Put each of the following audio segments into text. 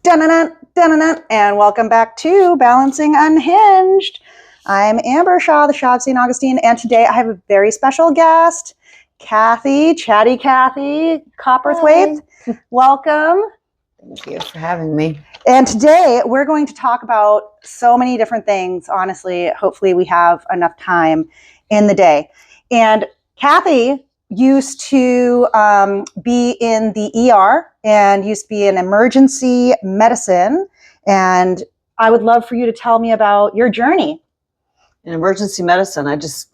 Dun-dun-dun, dun-dun-dun, and welcome back to Balancing Unhinged. I'm Amber Shah, the Shah of St. Augustine, and today I have a very special guest, Cathy, Chatty Cathy, Copperthwaite. Welcome. Thank you for having me. And today we're going to talk about so many different things. Honestly, hopefully we have enough time in the day. And Cathy used to be in the ER and used to be in emergency medicine. And I would love for you to tell me about your journey. In emergency medicine, I just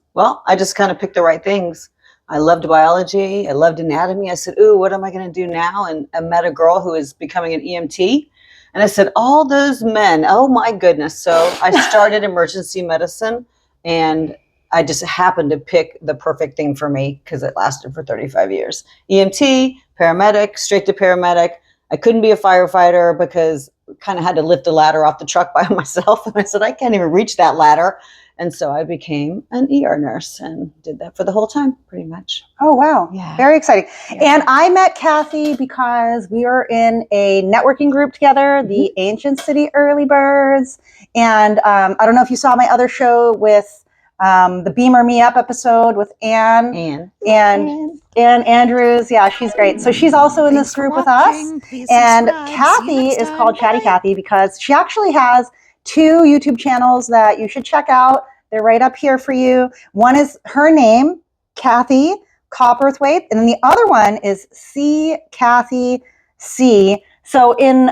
kind of picked the right things. I loved biology. I loved anatomy. I said, ooh, what am I going to do now? And I met a girl who is becoming an EMT. And I said, all those men, oh my goodness. So I started emergency medicine, and I just happened to pick the perfect thing for me because it lasted for 35 years. EMT, paramedic, straight to paramedic. I couldn't be a firefighter because I kind of had to lift a ladder off the truck by myself. And I said, I can't even reach that ladder. And so I became an ER nurse and did that for the whole time, pretty much. Oh, wow. Yeah. Very exciting. Yeah. And I met Cathy because we were in a networking group together, the Ancient City Early Birds. And I don't know if you saw my other show with the Beamer Me Up episode with Ann Andrews. Yeah, she's great. So she's also in this group with us. And Cathy is called Chatty Cathy because she actually has 2 YouTube channels that you should check out. They're right up here for you. One is her name, Cathy Copperthwaite, and then the other one is C. Cathy C. So in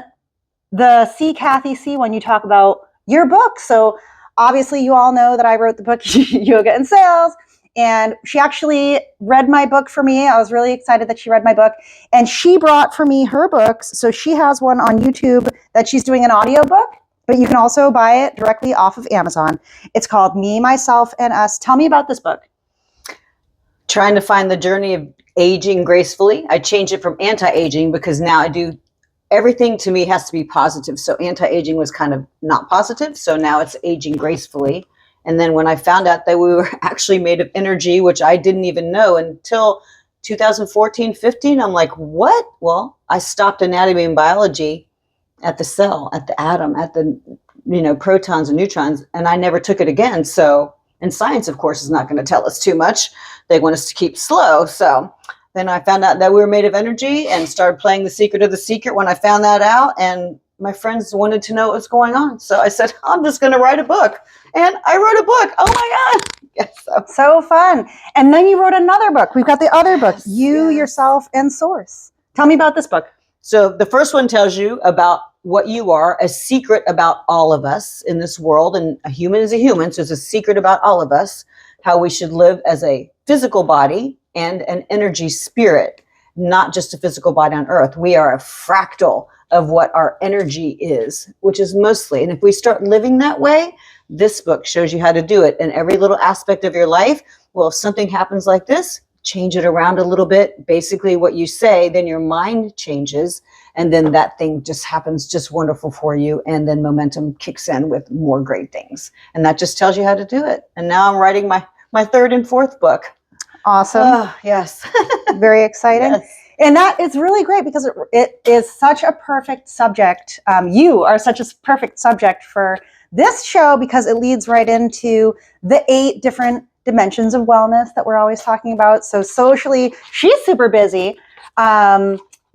the C. Cathy C. one, you talk about your book. So obviously you all know that I wrote the book Yoga and Sales, and she actually read my book for me. I was really excited that she read my book, and she brought for me her books. So she has one on YouTube that she's doing an audiobook, but you can also buy it directly off of Amazon. It's called Me, Myself, and Us. Tell me about this book. Trying to find the journey of aging gracefully. I changed it from anti-aging because now I do everything to me has to be positive. So anti-aging was kind of not positive. So now it's aging gracefully. And then when I found out that we were actually made of energy, which I didn't even know until 2014, 15, I'm like, what? Well, I stopped anatomy and biology at the cell, at the atom, at the, protons and neutrons, and I never took it again. So, and science, of course, is not going to tell us too much. They want us to keep slow. So then I found out that we were made of energy and started playing The Secret of the Secret when I found that out. And my friends wanted to know what was going on. So I said, I'm just going to write a book. And I wrote a book. Oh my God. Yes, so fun. And then you wrote another book. We've got the other book, You, Yourself, and Source. Tell me about this book. So the first one tells you about what you are, a secret about all of us in this world. And a human is a human. So it's a secret about all of us, how we should live as a physical body and an energy spirit, not just a physical body on earth. We are a fractal of what our energy is, which is mostly. And if we start living that way, this book shows you how to do it in every little aspect of your life. Well, if something happens like this, change it around a little bit. Basically what you say, then your mind changes, and then that thing just happens just wonderful for you. And then momentum kicks in with more great things. And that just tells you how to do it. And now I'm writing my 3rd and 4th book. Awesome. Oh, yes. Very exciting. Yes. And that is really great because it is such a perfect subject. You are such a perfect subject for this show because it leads right into the 8 different dimensions of wellness that we're always talking about. So socially, she's super busy.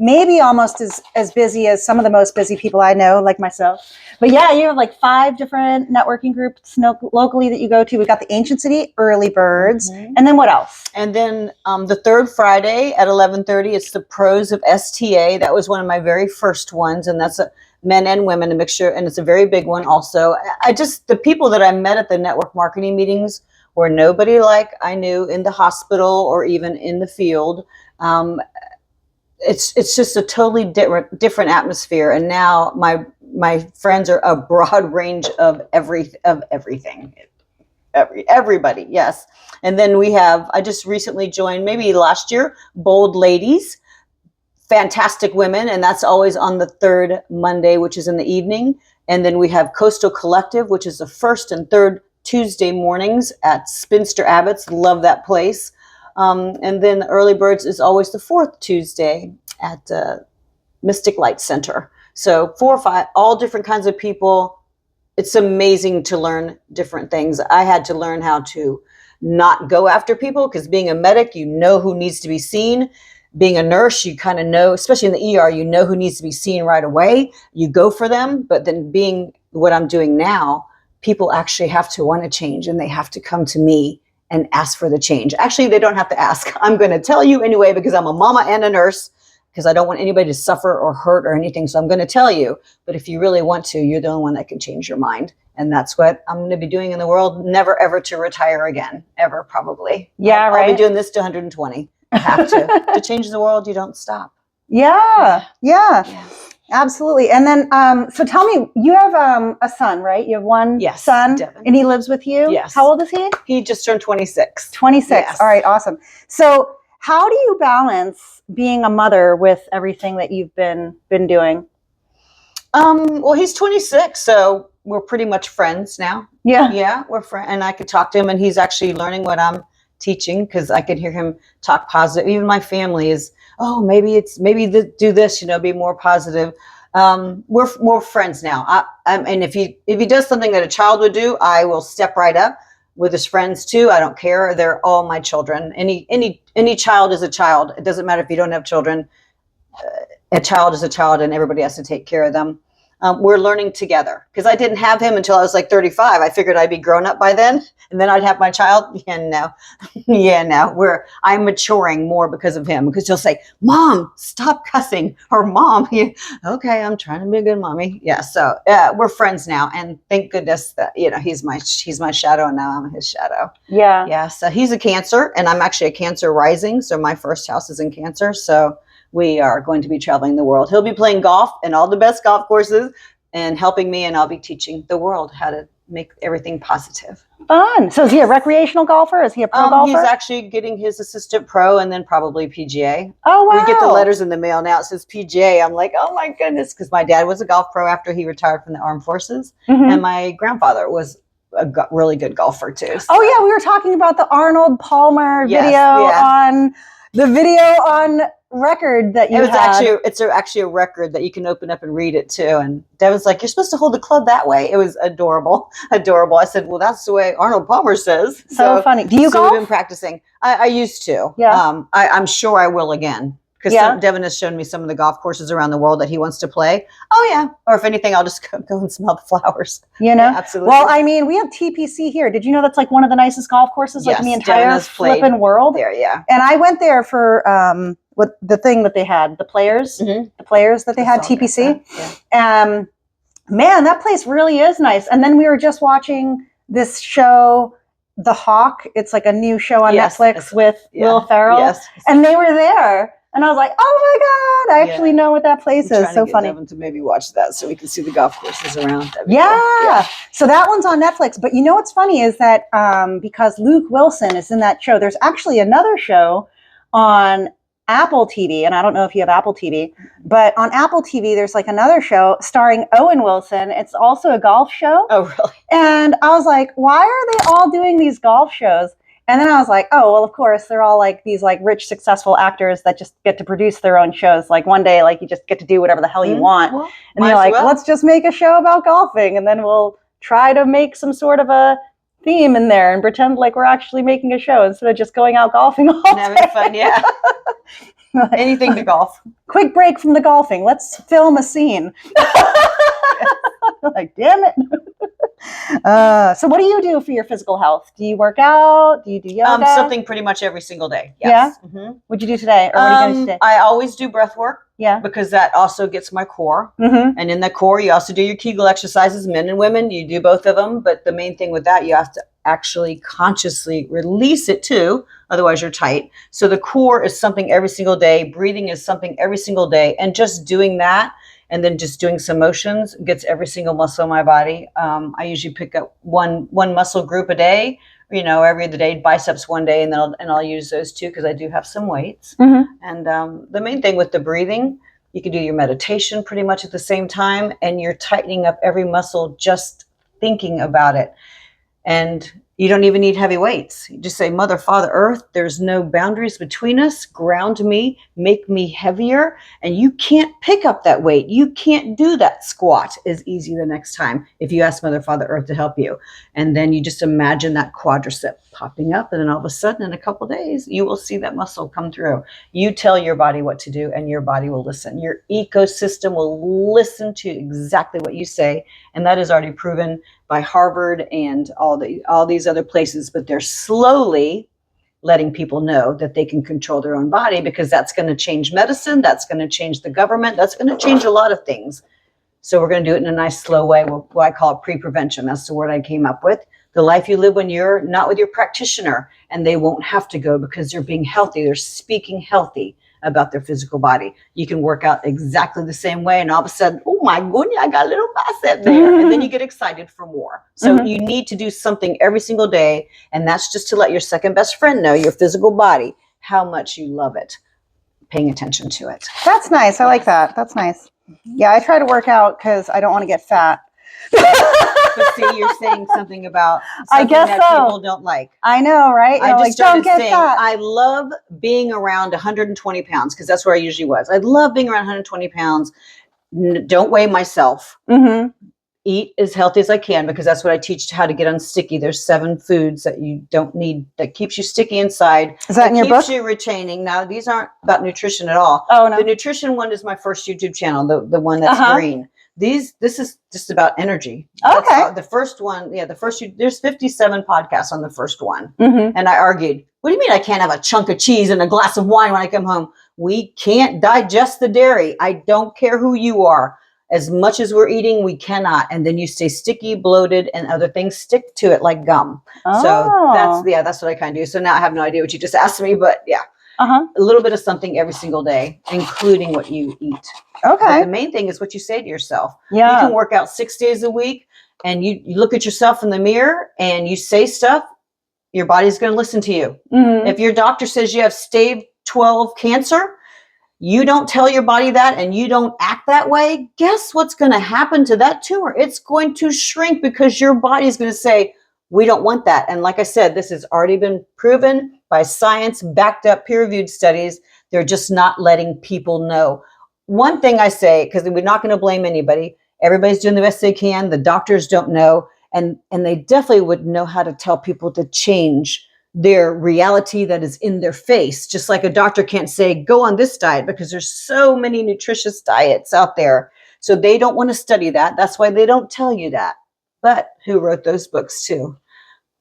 Maybe almost as busy as some of the most busy people I know, like myself. But yeah, you have like 5 different networking groups locally that you go to. We've got the Ancient City Early Birds. And then what else? And then the 3rd Friday at 11:30, it's the Pros of STA. That was one of my very first ones. And that's men and women, a mixture. And it's a very big one also. The people that I met at the network marketing meetings were nobody like I knew in the hospital or even in the field. It's just a totally different atmosphere. And now my friends are a broad range of everything. Everybody, yes. And then I just recently joined, maybe last year, Bold Ladies, fantastic women. And that's always on the 3rd Monday, which is in the evening. And then we have Coastal Collective, which is the 1st and 3rd Tuesday mornings at Spinster Abbott's. Love that place. And then Early Birds is always the 4th Tuesday at Mystic Light Center. So 4 or 5, all different kinds of people. It's amazing to learn different things. I had to learn how to not go after people, because being a medic, you know who needs to be seen. Being a nurse, you kind of know, especially in the ER, you know who needs to be seen right away. You go for them. But then being what I'm doing now, people actually have to want to change, and they have to come to me and ask for the change. Actually, they don't have to ask. I'm going to tell you anyway, because I'm a mama and a nurse, because I don't want anybody to suffer or hurt or anything. So I'm going to tell you. But if you really want to, you're the only one that can change your mind. And that's what I'm going to be doing in the world. Never, ever to retire again. Ever, probably. Yeah, right. I'll be doing this to 120. I have to. To change the world, you don't stop. Yeah. Absolutely. And then, so tell me, you have a son, right? You have one son, Devin. and he lives with you? Yes. How old is he? He just turned 26. 26. Yes. All right, awesome. So how do you balance being a mother with everything that you've been doing? Well, he's 26, so we're pretty much friends now. Yeah, we're friends, and I could talk to him, and he's actually learning what I'm teaching, because I could hear him talk positive. Even my family is, maybe do this, be more positive. We're more friends now. And if he does something that a child would do, I will step right up with his friends too. I don't care. They're all my children. Any child is a child. It doesn't matter if you don't have children. A child is a child, and everybody has to take care of them. We're learning together, because I didn't have him until I was like 35. I figured I'd be grown up by then, and then I'd have my child. No. I'm maturing more because of him, because he'll say, "Mom, stop cussing," or "Mom, okay, I'm trying to be a good mommy." Yeah. So we're friends now, and thank goodness that he's my shadow, and now I'm his shadow. Yeah. Yeah. So he's a Cancer, and I'm actually a Cancer rising. So my first house is in Cancer. So we are going to be traveling the world. He'll be playing golf in all the best golf courses and helping me, and I'll be teaching the world how to make everything positive. Fun. So is he a recreational golfer? Is he a pro golfer? He's actually getting his assistant pro, and then probably PGA. Oh, wow. We get the letters in the mail now. It says PGA. I'm like, oh my goodness, because my dad was a golf pro after he retired from the armed forces, and my grandfather was a really good golfer too. So. Oh yeah, we were talking about the Arnold Palmer video on record that you had. It's actually a record that you can open up and read it too. And Devin's like, "You're supposed to hold the club that way." It was adorable. I said, "Well, that's the way Arnold Palmer says." So funny. Do you golf? We've been practicing. I used to. Yeah. I'm sure I will again. Because Devin has shown me some of the golf courses around the world that he wants to play. Oh, yeah. Or if anything, I'll just go and smell the flowers. Yeah, absolutely. Well, I mean, we have TPC here. Did you know that's like one of the nicest golf courses in the entire flipping world? There, yeah. And I went there for what the thing that they had, the players that they had, TPC. Yeah. Man, that place really is nice. And then we were just watching this show, The Hawk. It's like a new show on Netflix with Will Ferrell. Yes. And they were there. And I was like, oh my God, I actually know what that place is. So funny. Devin to maybe watch that so we can see the golf courses around. Yeah. So that one's on Netflix. But you know what's funny is that because Luke Wilson is in that show, there's actually another show on Apple TV. And I don't know if you have Apple TV, but on Apple TV, there's like another show starring Owen Wilson. It's also a golf show. Oh, really? And I was like, why are they all doing these golf shows? And then I was like, oh, well, of course, they're all like these like rich, successful actors that just get to produce their own shows. Like one day, like you just get to do whatever the hell you want. Well, and they're like, let's just make a show about golfing. And then we'll try to make some sort of a theme in there and pretend like we're actually making a show instead of just going out golfing all day. Having fun, yeah. Anything to golf. Quick break from the golfing. Let's film a scene. Like, damn it. So what do you do for your physical health? Do you work out? Do you do yoga? Something pretty much every single day. Yes. Yeah? Mm-hmm. What'd you do today? Or what are you doing today? I always do breath work. Yeah. Because that also gets my core. Mm-hmm. And in the core, you also do your Kegel exercises, men and women. You do both of them. But the main thing with that, you have to actually consciously release it too. Otherwise, you're tight. So the core is something every single day. Breathing is something every single day. And just doing that, and then just doing some motions gets every single muscle in my body. I usually pick up one muscle group a day, every other day, biceps one day, and then I'll use those too, because I do have some weights. Mm-hmm. And the main thing with the breathing, you can do your meditation pretty much at the same time, and you're tightening up every muscle just thinking about it. And You don't even need heavy weights. You just say, Mother, Father, Earth, there's no boundaries between us. Ground me, make me heavier. And you can't pick up that weight. You can't do that squat as easy the next time if you ask Mother, Father, Earth to help you. And then you just imagine that quadricep popping up. And then all of a sudden, in a couple of days, you will see that muscle come through. You tell your body what to do, and your body will listen. Your ecosystem will listen to exactly what you say. And that is already proven by Harvard and all these other places, but they're slowly letting people know that they can control their own body, because that's going to change medicine, that's going to change the government, that's going to change a lot of things. So we're going to do it in a nice slow way, what I call it pre-prevention. That's the word I came up with. The life you live when you're not with your practitioner, and they won't have to go because they're being healthy, they're speaking healthy about their physical body. You can work out exactly the same way, and all of a sudden, oh my goodness, I got a little bicep there. And then you get excited for more. So you need to do something every single day, and that's just to let your second best friend know, your physical body, how much you love it, paying attention to it. That's nice. I like that. That's nice. Yeah, I try to work out because I don't want to get fat. But see, you're saying something about something that people don't like. I know, right? I just started saying, I love being around 120 pounds, because that's where I usually was. I love being around 120 pounds. Don't weigh myself. Mm-hmm. Eat as healthy as I can, because that's what I teach, how to get unsticky. There's 7 foods that you don't need, that keeps you sticky inside. Is that in your book? Keeps you retaining. Now, these aren't about nutrition at all. Oh, no. The nutrition one is my first YouTube channel, the one that's green. This is just about energy. Okay. The first one, there's 57 podcasts on the first one. Mm-hmm. And I argued, what do you mean I can't have a chunk of cheese and a glass of wine when I come home? We can't digest the dairy. I don't care who you are. As much as we're eating, we cannot. And then you stay sticky, bloated, and other things stick to it like gum. Oh. So that's what I kind of do. So now I have no idea what you just asked me, but yeah. A little bit of something every single day, including what you eat. Okay. But the main thing is what you say to yourself. Yeah. You can work out 6 days a week, and you look at yourself in the mirror and you say stuff, your body's going to listen to you. Mm-hmm. If your doctor says you have stage 12 cancer, you don't tell your body that, and you don't act that way, guess what's going to happen to that tumor? It's going to shrink, because your body is going to say, we don't want that. And like I said, this has already been proven by science, backed up, peer-reviewed studies. They're just not letting people know. One thing I say, because we're not going to blame anybody, everybody's doing the best they can. The doctors don't know, and they definitely would know how to tell people to change their reality that is in their face. Just like a doctor can't say, go on this diet, because there's so many nutritious diets out there. So they don't want to study that. That's why they don't tell you that. But who wrote those books too?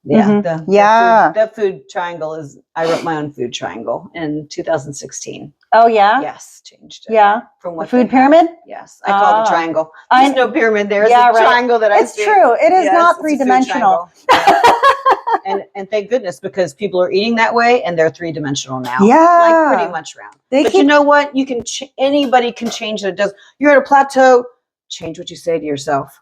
Yeah. Mm-hmm. The food triangle is, I wrote my own food triangle in 2016. Oh, yeah? Yes, changed it. Yeah. From what the food pyramid? Yes. I call it a triangle. There's no pyramid there. It's a triangle that I see. It's true. It is not three-dimensional. And thank goodness, because people are eating that way, and they're 3-dimensional now. Yeah. Like pretty much round. But you know what? You can anybody can change it. You're at a plateau, change what you say to yourself.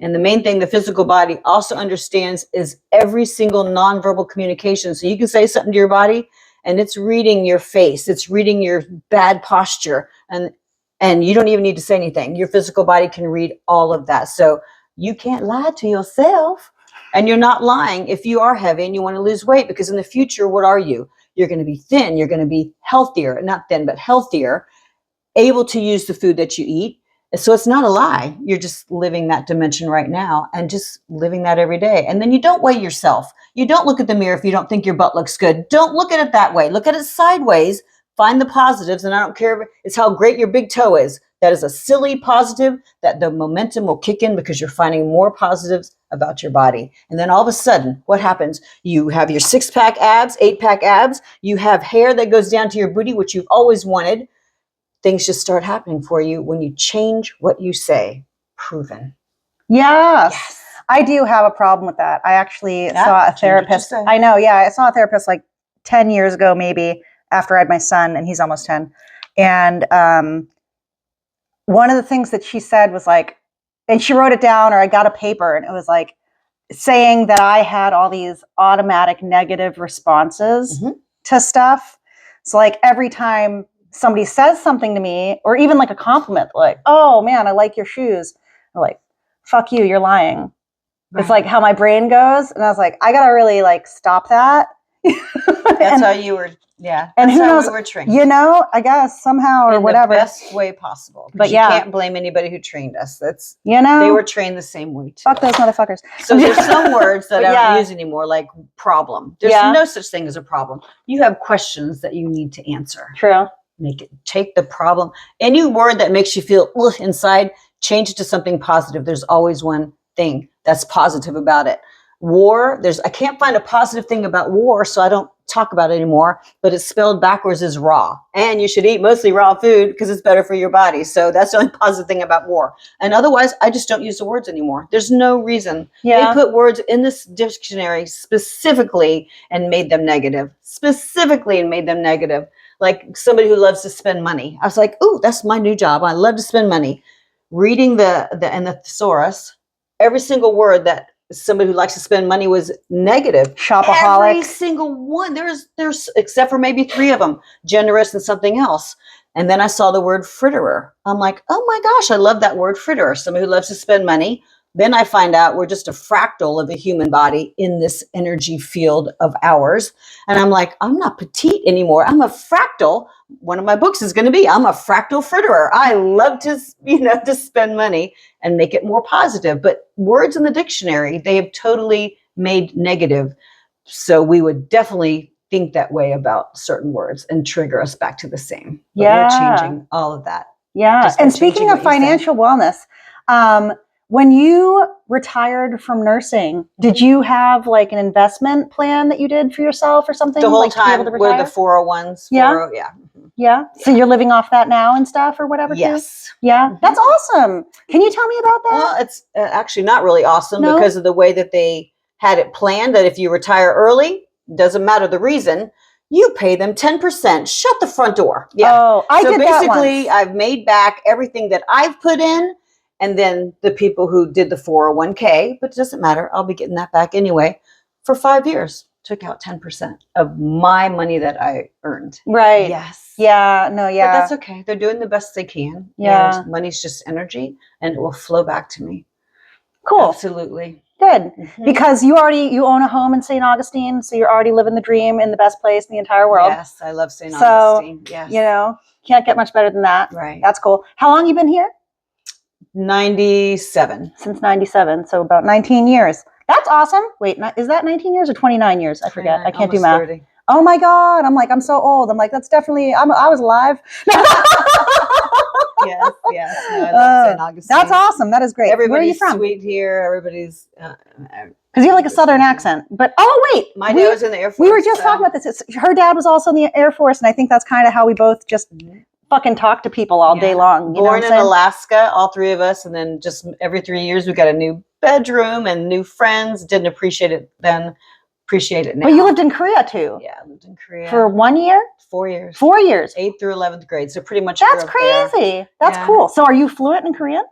And the main thing the physical body also understands is every single nonverbal communication. So you can say something to your body, and it's reading your face. It's reading your bad posture. And you don't even need to say anything. Your physical body can read all of that. So you can't lie to yourself. And you're not lying if you are heavy and you want to lose weight, because in the future, what are you? You're going to be thin. You're going to be healthier, not thin, but healthier, able to use the food that you eat. So it's not a lie. You're just living that dimension right now, and just living that every day. And then you don't weigh yourself. You don't look at the mirror if you don't think your butt looks good. Don't look at it that way. Look at it sideways. Find the positives. And I don't care if it's how great your big toe is. That is a silly positive that the momentum will kick in, because you're finding more positives about your body. And then all of a sudden, what happens? You have your 6-pack abs, 8-pack abs. You have hair that goes down to your booty, which you've always wanted. Things just start happening for you when you change what you say. Proven. Yes. I do have a problem with that. I actually saw a therapist. I know. Yeah. I saw a therapist like 10 years ago, maybe, after I had my son, and he's almost 10. And one of the things that she said was like, and she wrote it down, or I got a paper, and it was like saying that I had all these automatic negative responses to stuff. So like every time somebody says something to me, or even like a compliment, like, oh man, I like your shoes, I'm like, fuck you, you're lying. It's like how my brain goes. And I was like, I got to really like stop that. That's how you were. Yeah. And That's who how knows, we were trained. you know, I guess somehow or in whatever. the best way possible. But you can't blame anybody who trained us. That's, you know, they were trained the same way too. Fuck those motherfuckers. So there's some words that I don't use anymore, like problem. There's no such thing as a problem. You have questions that you need to answer. True. Take the problem. Any word that makes you feel inside, change it to something positive. There's always one thing that's positive about it. War, I can't find a positive thing about war, so I don't talk about it anymore, but it's spelled backwards as raw. And you should eat mostly raw food because it's better for your body. So that's the only positive thing about war. And otherwise, I just don't use the words anymore. There's no reason. They put words in this dictionary specifically and made them negative. Like somebody who loves to spend money. I was like, ooh, that's my new job. I love to spend money. Reading the thesaurus, every single word that somebody who likes to spend money was negative. Shopaholic. Every single one. There's except for maybe 3 of them, generous and something else. And then I saw the word fritterer. I'm like, oh my gosh, I love that word fritterer. Somebody who loves to spend money. Then I find out we're just a fractal of a human body in this energy field of ours. And I'm like, I'm not petite anymore. I'm a fractal. One of my books is going to be, I'm a fractal fritterer. I love to, to spend money and make it more positive. But words in the dictionary, they have totally made negative. So we would definitely think that way about certain words and trigger us back to the same. But we're changing all of that. Yeah. And speaking of financial wellness, when you retired from nursing, did you have like an investment plan that you did for yourself or something? The whole like, time with the 401s. Yeah. Yeah. So you're living off that now and stuff or whatever? Yes. Too? Yeah. That's awesome. Can you tell me about that? Well, it's actually not really awesome because of the way that they had it planned, that if you retire early, doesn't matter the reason, you pay them 10%. Shut the front door. Yeah. Oh, I did that once. So basically, I've made back everything that I've put in. And then the people who did the 401k, but it doesn't matter. I'll be getting that back anyway. For 5 years, took out 10% of my money that I earned. Right. Yes. Yeah. No, yeah. But that's okay. They're doing the best they can. Yeah. And money's just energy and it will flow back to me. Cool. Absolutely. Good. Mm-hmm. Because you own a home in St. Augustine, so you're already living the dream in the best place in the entire world. Yes, I love St. Augustine. Yes. Can't get much better than that. Right. That's cool. How long you been here? 97. Since 97, so about 19 years. That's awesome. Wait, is that 19 years or 29 years? I forget. I can't do math. 30. Oh my God. I'm like, I'm so old. I'm like, that's definitely, I was alive. Yes. No, I love St. Augustine. That's awesome. That is great. Everybody's Where are you from? Sweet here. Everybody's... Because you have like a Southern accent. But, wait. My dad was in the Air Force. We were just talking about this. Her dad was also in the Air Force, and I think that's kind of how we both just... fucking talk to people all day long. Born in Alaska, all 3 of us, and then just every 3 years we got a new bedroom and new friends. Didn't appreciate it then, appreciate it now. But you lived in Korea too. Yeah, I lived in Korea for 1 year. 4 years. 4 years. 8th through 11th grade. So pretty much. That's crazy. That's cool. So are you fluent in Korean?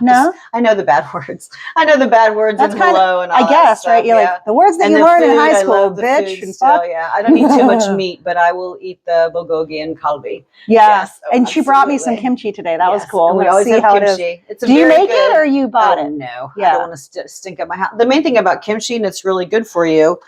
No. I know the bad words. I know the bad words and hello and all I guess, that right? You're like the words that you learn in high school, bitch. And so I don't eat too much meat, but I will eat the bulgogi and kalbi. Yeah. Yes, and she brought me some kimchi today. That was cool. We always have kimchi. Do you make it or you bought it? No. I don't want to stink up my house. The main thing about kimchi, and it's really good for you,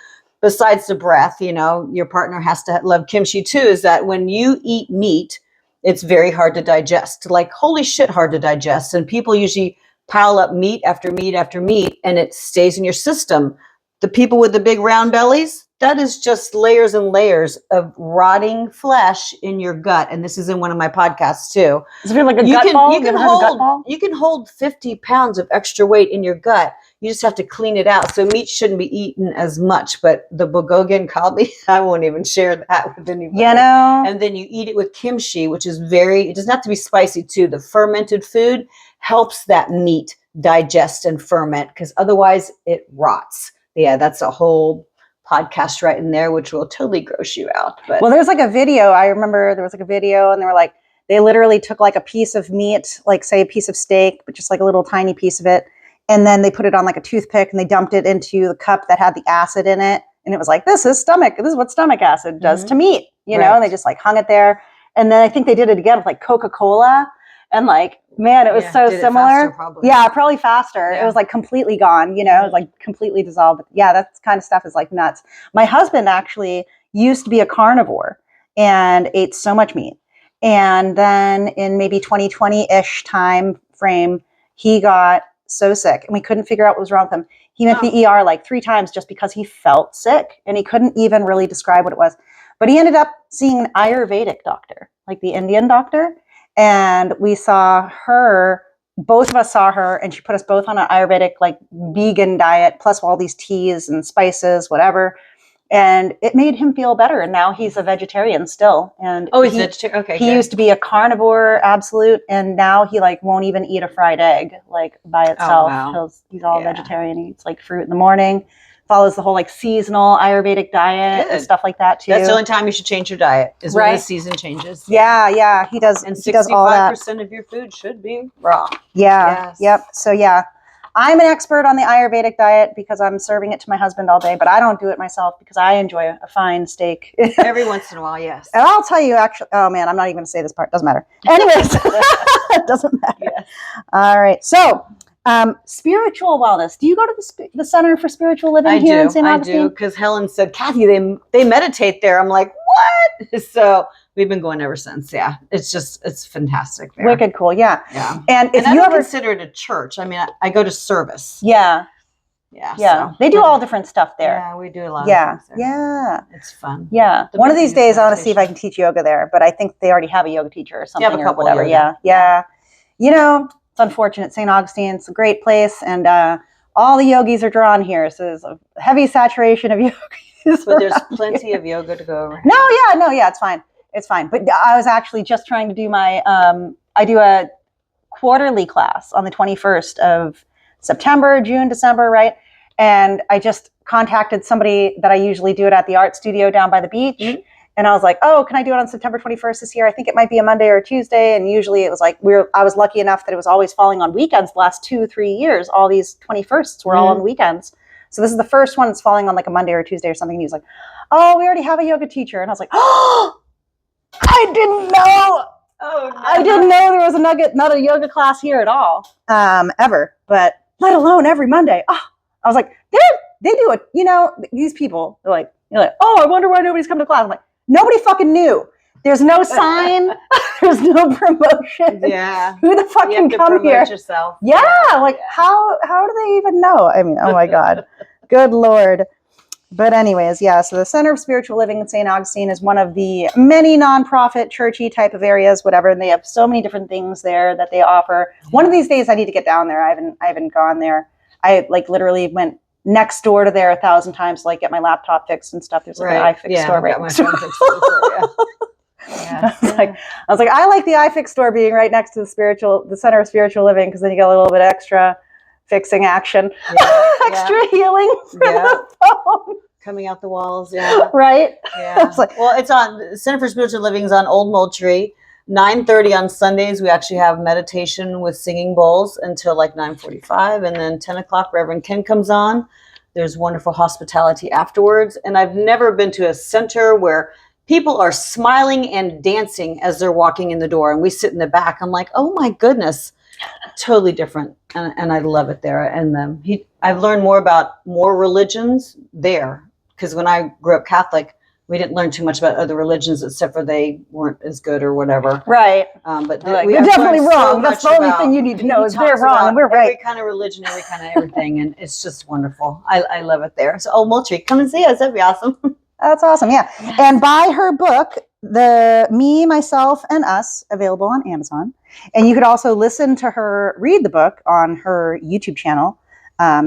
besides the breath, your partner has to love kimchi too, is that when you eat meat, it's very hard to digest. Like, holy shit, hard to digest. And people usually pile up meat after meat after meat, and it stays in your system. The people with the big round bellies, that is just layers and layers of rotting flesh in your gut. And this is in one of my podcasts too. Is it like a gut ball? You can hold 50 pounds of extra weight in your gut. You just have to clean it out. So meat shouldn't be eaten as much, but the bulgogi and kalbi, I won't even share that with anybody. And then you eat it with kimchi, which is it doesn't have to be spicy too. The fermented food helps that meat digest and ferment because otherwise it rots. Yeah, that's a whole podcast right in there, which will totally gross you out. But there's like a video. I remember there was like a video and they were like, they literally took like a piece of meat, like say a piece of steak, but just like a little tiny piece of it. And then they put it on like a toothpick and they dumped it into the cup that had the acid in it. And it was like, this is what stomach acid does to meat, know, and they just like hung it there. And then I think they did it again with like Coca-Cola. And like, man, it was so did it similar. faster, probably. Yeah, probably faster. Yeah. It was like completely gone, you know, it was like completely dissolved. Yeah, that kind of stuff is like nuts. My husband actually used to be a carnivore and ate so much meat. And then in maybe 2020-ish time frame, he got so sick and we couldn't figure out what was wrong with him. He went to the ER like 3 times just because he felt sick and he couldn't even really describe what it was. But he ended up seeing an Ayurvedic doctor, like the Indian doctor. And we saw her, both of us saw her, and she put us both on an Ayurvedic, like vegan diet, plus all these teas and spices, whatever. And it made him feel better. And now he's a vegetarian still. And he's vegetarian. Okay, he used to be a carnivore, absolute, and now he like won't even eat a fried egg like by itself. Oh, wow. He's all vegetarian. He eats like fruit in the morning. Follows the whole like seasonal Ayurvedic diet and stuff like that too. That's the only time you should change your diet is when the season changes. Yeah, he does. And he does all that. 65% of your food should be raw. Yeah. Yes. Yep. So yeah, I'm an expert on the Ayurvedic diet because I'm serving it to my husband all day, but I don't do it myself because I enjoy a fine steak. Every once in a while, yes. And I'll tell you actually, oh man, I'm not even going to say this part. Doesn't matter. Anyways, it doesn't matter. Yes. All right. So, spiritual wellness. Do you go to the Center for Spiritual Living here in St. Augustine? I do, because Helen said, Kathy, they meditate there. I'm like, what? So we've been going ever since. Yeah, it's fantastic there. Wicked cool. Yeah. And if I you don't ever consider it a church. I mean, I go to service. Yeah. So. They do all different stuff there. Yeah, we do a lot of things there. Yeah. It's fun. Yeah. One of these days I want to see if I can teach yoga there, but I think they already have a yoga teacher or something or whatever. Yeah. You know, it's unfortunate. St. Augustine, it's a great place, and all the yogis are drawn here, so there's a heavy saturation of yogis. But there's plenty of yoga to go around. No, it's fine. It's fine. But I was actually just trying to do my, I do a quarterly class on the 21st of September, June, December, right? And I just contacted somebody that I usually do it at the art studio down by the beach. Mm-hmm. And I was like, oh, can I do it on September 21st this year? I think it might be a Monday or a Tuesday. And usually it was like, I was lucky enough that it was always falling on weekends the last 2-3 years. All these 21sts were all on weekends. So this is the first one that's falling on like a Monday or a Tuesday or something. And he was like, oh, we already have a yoga teacher. And I was like, oh, I didn't know. Oh, no. I didn't know there was another yoga class here at all, ever. But let alone every Monday. Oh, I was like, they do it. You know, these people, you're like, oh, I wonder why nobody's come to class. I'm like, nobody fucking knew. There's no sign. There's no promotion. Yeah. Who the fuck can come here? Yourself. Yeah. Like how do they even know? I mean, oh my God. Good Lord. But anyways, yeah. So the Center of Spiritual Living in St. Augustine is one of the many nonprofit, churchy type of areas, whatever. And they have so many different things there that they offer. One of these days I need to get down there. I haven't gone there. I like literally went next door to there 1,000 times to like get my laptop fixed and stuff. There's like an iFix store right next door. I was like, I like the iFix store being right next to the Center of Spiritual Living because then you get a little bit extra fixing action, extra healing for the phone. Coming out the walls, yeah. Right? Yeah. Well, it's on Center for Spiritual Living is on Old Moultrie. 9:30 on Sundays, we actually have meditation with singing bowls until like 9:45, and then 10 o'clock, Reverend Ken comes on. There's wonderful hospitality afterwards, and I've never been to a center where people are smiling and dancing as they're walking in the door, and we sit in the back. I'm like, oh my goodness, totally different, and I love it there. And I've learned more about more religions there, because when I grew up Catholic, we didn't learn too much about other religions except for they weren't as good or whatever. Right. But you're definitely wrong. That's the only thing you need to know is they're wrong and we're right. Every kind of religion, every kind of everything. And it's just wonderful. I love it there. So, Moultrie, come and see us. That'd be awesome. That's awesome. Yeah. Yes. And buy her book, Me, Myself, and Us, available on Amazon. And you could also listen to her read the book on her YouTube channel,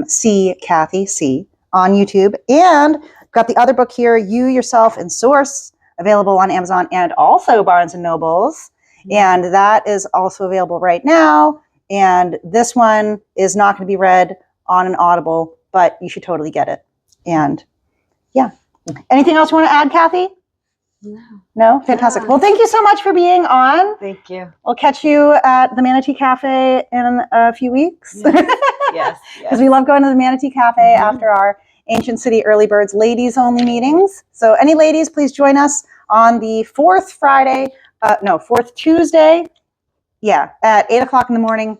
C. Cathy C. on YouTube. And got the other book here, You, Yourself, and Source, available on Amazon and also Barnes & Nobles. Mm-hmm. And that is also available right now. And this one is not going to be read on an Audible, but you should totally get it. And yeah. Anything else you want to add, Kathy? No? Fantastic. Well, thank you so much for being on. Thank you. We'll catch you at the Manatee Cafe in a few weeks. Yes. Because we love going to the Manatee Cafe after our Ancient City Early Birds ladies only meetings. So any ladies, please join us on the fourth Tuesday Yeah, at 8:00 in the morning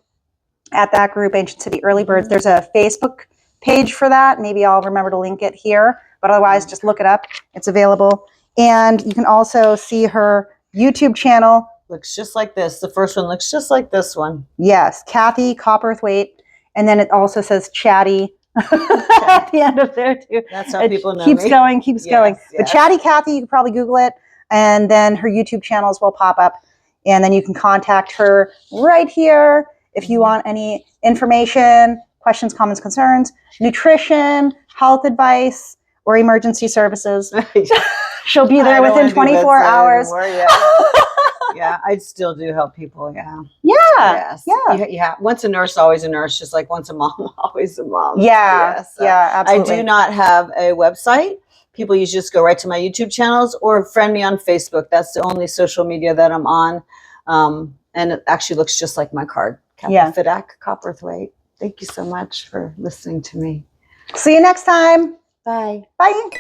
at that group, Ancient City Early Birds. There's a Facebook page for that. Maybe I'll remember to link it here, but otherwise just look it up. It's available. And you can also see her YouTube channel. Looks just like this. The first one looks just like this one. Yes, Cathy Copperthwaite. And then it also says Chatty at the end of there too. That's how people know keeps me. going, keeps going. Yes. But Chatty Cathy, you can probably Google it, and then her YouTube channels will pop up, and then you can contact her right here if you want any information, questions, comments, concerns, nutrition, health advice, or emergency services. She'll be there within 24 hours. Yeah, I still do help people. Yeah. Yeah. Yes. Yeah. Once a nurse, always a nurse. Just like once a mom, always a mom. Yeah. Yes. Yeah, absolutely. I do not have a website. People usually just go right to my YouTube channels or friend me on Facebook. That's the only social media that I'm on. And it actually looks just like my card. Paperback, Copperthwaite. Thank you so much for listening to me. See you next time. Bye. Bye.